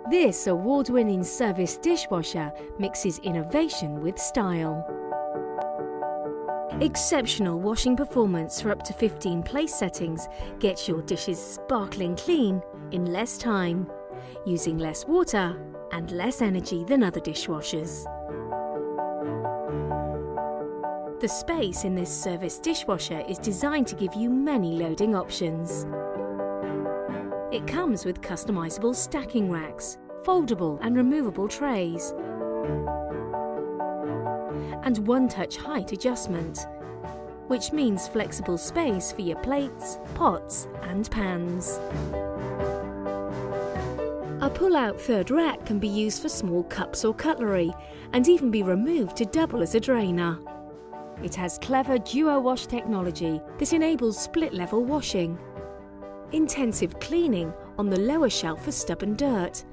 This award-winning Servis Dishwasher mixes innovation with style. Exceptional washing performance for up to 15 place settings gets your dishes sparkling clean in less time, using less water and less energy than other dishwashers. The space in this Servis dishwasher is designed to give you many loading options. It comes with customizable stacking racks, foldable and removable trays, and one-touch height adjustment, which means flexible space for your plates, pots and pans. A pull-out third rack can be used for small cups or cutlery and even be removed to double as a drainer. It has clever duo wash technology that enables split-level washing, intensive cleaning on the lower shelf for stubborn dirt,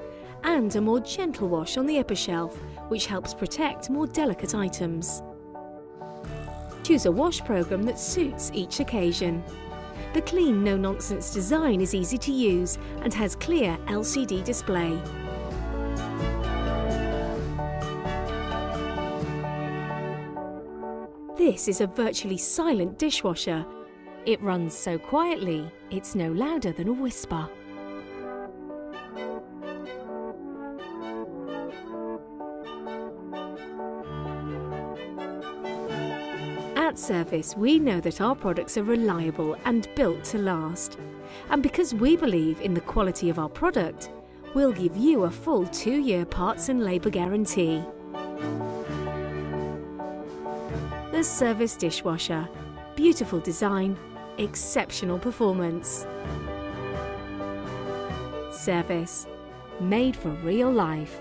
and a more gentle wash on the upper shelf, which helps protect more delicate items. Choose a wash program that suits each occasion. The clean, no-nonsense design is easy to use and has clear LCD display. This is a virtually silent dishwasher. It runs so quietly, it's no louder than a whisper. At Servis, we know that our products are reliable and built to last. And because we believe in the quality of our product, we'll give you a full 2-year parts and labour guarantee. The Servis Dishwasher. Beautiful design, exceptional performance. Servis. Made for real life.